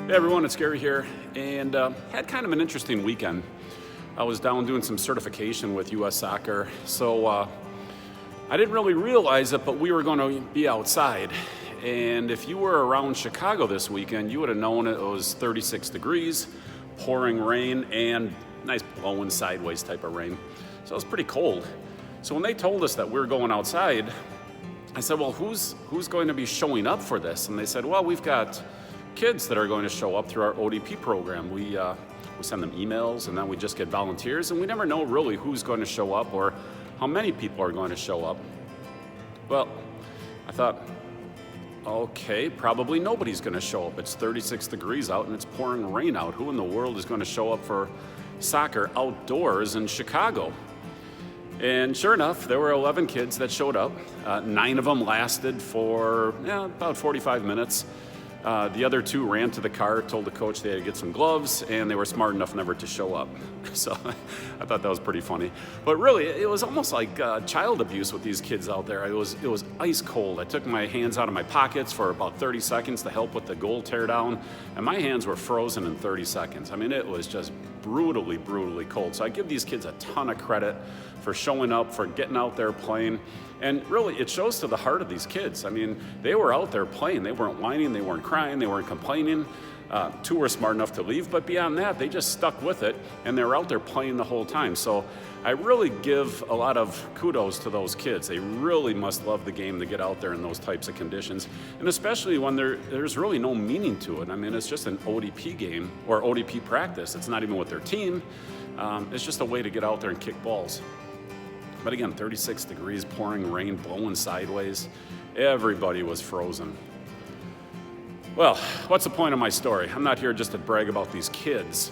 Hey everyone, it's Gary here, and had kind of an interesting weekend. I was down doing some certification with US Soccer, so I didn't really realize it, but we were going to be outside. And if you were around Chicago this weekend, you would have known it was 36 degrees, pouring rain, and nice blowing sideways type of rain. So it was pretty cold. So when they told us that we were going outside, I said, well, who's going to be showing up for this? And they said, well, we've got kids that are going to show up through our ODP program. We send them emails, and then we just get volunteers, and we never know really who's going to show up or how many people are going to show up. Well, I thought, okay, probably nobody's going to show up. It's 36 degrees out and it's pouring rain out. Who in the world is going to show up for soccer outdoors in Chicago? And sure enough, there were 11 kids that showed up. 9 of them lasted for about 45 minutes. The other 2 ran to the car, told the coach they had to get some gloves, and they were smart enough never to show up. So I thought that was pretty funny. But really, it was almost like child abuse with these kids out there. It was ice cold. I took my hands out of my pockets for about 30 seconds to help with the goal teardown, and my hands were frozen in 30 seconds. I mean, it was just brutally, brutally cold. So I give these kids a ton of credit for showing up, for getting out there playing. And really, it shows to the heart of these kids. I mean, they were out there playing. They weren't whining, they weren't crying, they weren't complaining. 2 were smart enough to leave, but beyond that, they just stuck with it, and they were out there playing the whole time. So I really give a lot of kudos to those kids. They really must love the game to get out there in those types of conditions, and especially when there's really no meaning to it. I mean, it's just an ODP game or ODP practice. It's not even with their team. It's just a way to get out there and kick balls. But again, 36 degrees, pouring rain, blowing sideways. Everybody was frozen. Well, what's the point of my story? I'm not here just to brag about these kids.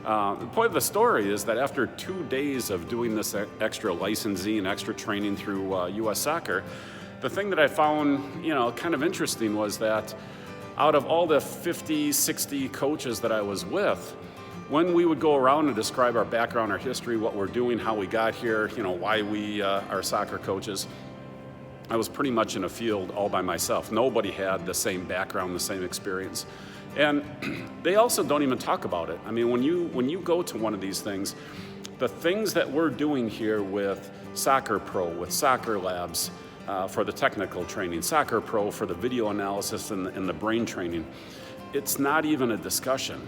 The point of the story is that after 2 days of doing this extra licensing and extra training through US Soccer, the thing that I found, kind of interesting was that out of all the 50, 60 coaches that I was with, when we would go around and describe our background, our history, what we're doing, how we got here, why we are soccer coaches, I was pretty much in a field all by myself. Nobody had the same background, the same experience. And they also don't even talk about it. I mean, when you go to one of these things, the things that we're doing here with Soccer Pro, with Soccer Labs, for the technical training, Soccer Pro for the video analysis and the brain training, it's not even a discussion.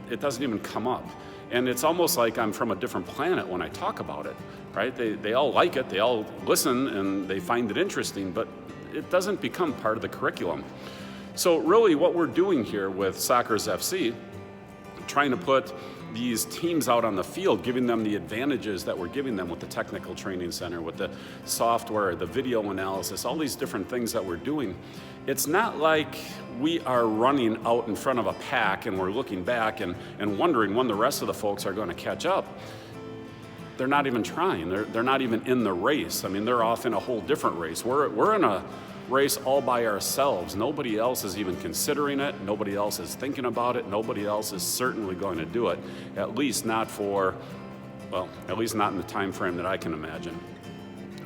It doesn't even come up. And it's almost like I'm from a different planet when I talk about it, right? They all like it, they all listen, and they find it interesting, but it doesn't become part of the curriculum. So really what we're doing here with Socrs FC, trying to put these teams out on the field, giving them the advantages that we're giving them with the technical training center, with the software, the video analysis, all these different things that we're doing. It's not like we are running out in front of a pack and we're looking back and wondering when the rest of the folks are going to catch up. They're not even trying. They're not even in the race. I mean, they're off in a whole different race. We're in a race all by ourselves. Nobody else is even considering it. Nobody else is thinking about it. Nobody else is certainly going to do it, at least not at least not in the time frame that I can imagine.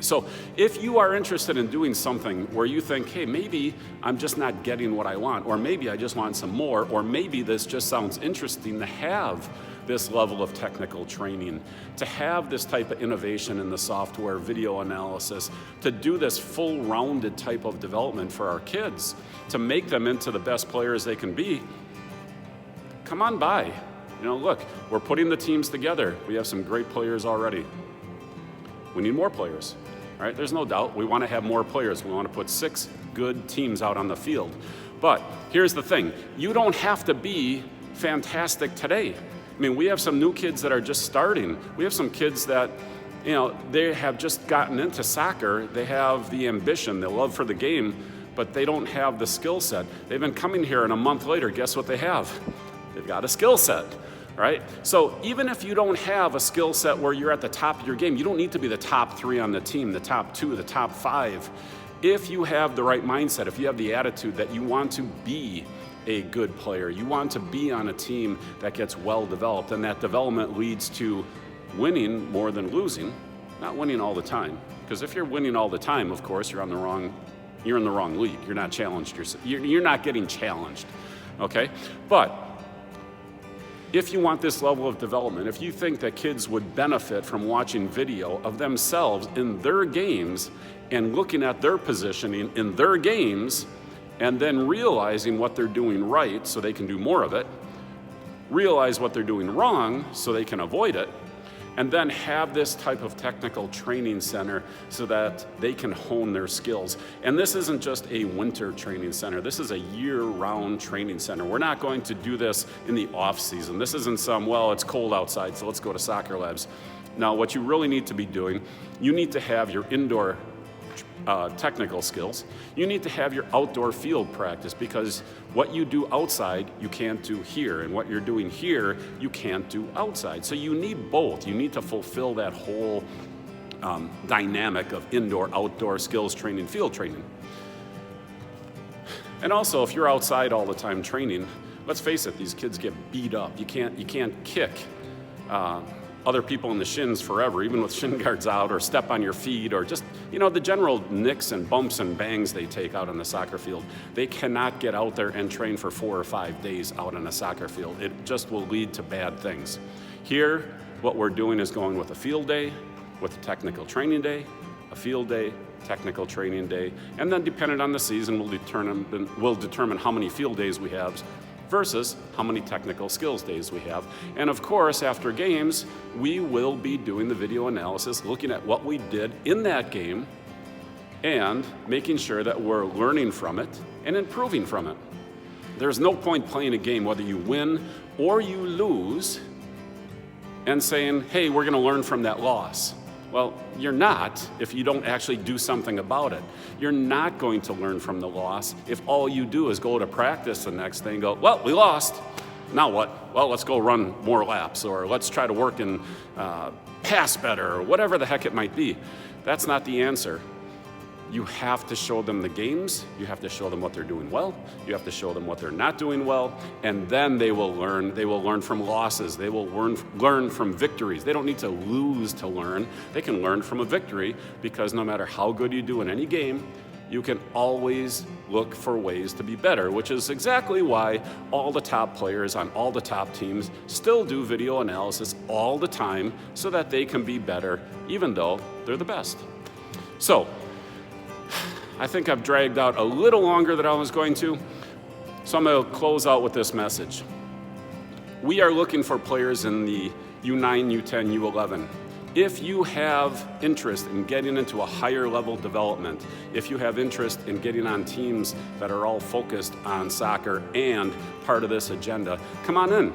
So if you are interested in doing something where you think, hey, maybe I'm just not getting what I want, or maybe I just want some more, or maybe this just sounds interesting to have this level of technical training, to have this type of innovation in the software, video analysis, to do this full-rounded type of development for our kids, to make them into the best players they can be, come on by. Look, we're putting the teams together. We have some great players already. We need more players, right? There's no doubt we want to have more players. We want to put 6 good teams out on the field. But here's the thing. You don't have to be fantastic today. I mean, we have some new kids that are just starting. We have some kids that, they have just gotten into soccer. They have the ambition, the love for the game, but they don't have the skill set. They've been coming here, and a month later, guess what they have? They've got a skill set, right? So even if you don't have a skill set where you're at the top of your game, you don't need to be the top 3 on the team, the top 2, the top 5. If you have the right mindset, if you have the attitude that you want to be a good player, you want to be on a team that gets well developed, and that development leads to winning more than losing, not winning all the time. Because if you're winning all the time, of course, you're in the wrong league. You're not challenged. You're not getting challenged, okay? But if you want this level of development, if you think that kids would benefit from watching video of themselves in their games and looking at their positioning in their games and then realizing what they're doing right so they can do more of it, realize what they're doing wrong so they can avoid it, and then have this type of technical training center so that they can hone their skills. And this isn't just a winter training center. This is a year-round training center. We're not going to do this in the off-season. This isn't some, well, it's cold outside, so let's go to Socr Labs. Now, what you really need to be doing, you need to have your indoor technical skills. You need to have your outdoor field practice, because what you do outside, you can't do here, and what you're doing here, you can't do outside. So you need both. You need to fulfill that whole dynamic of indoor, outdoor skills training, field training. And also, if you're outside all the time training, let's face it, these kids get beat up. You can't kick other people in the shins forever, even with shin guards out, or step on your feet, or just, the general nicks and bumps and bangs they take out on the soccer field. They cannot get out there and train for 4 or 5 days out on a soccer field. It just will lead to bad things. Here, what we're doing is going with a field day, with a technical training day, a field day, technical training day, and then depending on the season, we'll determine how many field days we have versus how many technical skills days we have. And of course, after games, we will be doing the video analysis, looking at what we did in that game and making sure that we're learning from it and improving from it. There's no point playing a game, whether you win or you lose, and saying, hey, we're gonna learn from that loss. Well, you're not if you don't actually do something about it. You're not going to learn from the loss if all you do is go to practice the next day and go, well, we lost. Now what? Well, let's go run more laps, or let's try to work and pass better, or whatever the heck it might be. That's not the answer. You have to show them the games. You have to show them what they're doing well. You have to show them what they're not doing well. And then they will learn. They will learn from losses. They will learn from victories. They don't need to lose to learn. They can learn from a victory, because no matter how good you do in any game, you can always look for ways to be better, which is exactly why all the top players on all the top teams still do video analysis all the time, so that they can be better, even though they're the best. So, I think I've dragged out a little longer than I was going to, so I'm going to close out with this message. We are looking for players in the U9, U10, U11. If you have interest in getting into a higher level development, if you have interest in getting on teams that are all focused on soccer and part of this agenda, come on in.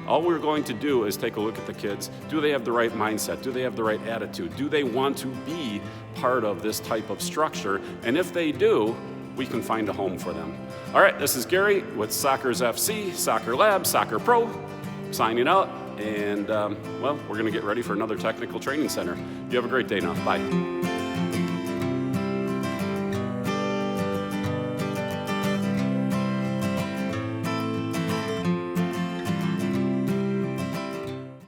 All we're going to do is take a look at the kids. Do they have the right mindset? Do they have the right attitude? Do they want to be part of this type of structure? And if they do, we can find a home for them. All right, this is Gary with Socrs FC, Socr Lab, Socr Pro, signing out. And, well, we're going to get ready for another technical training center. You have a great day now. Bye.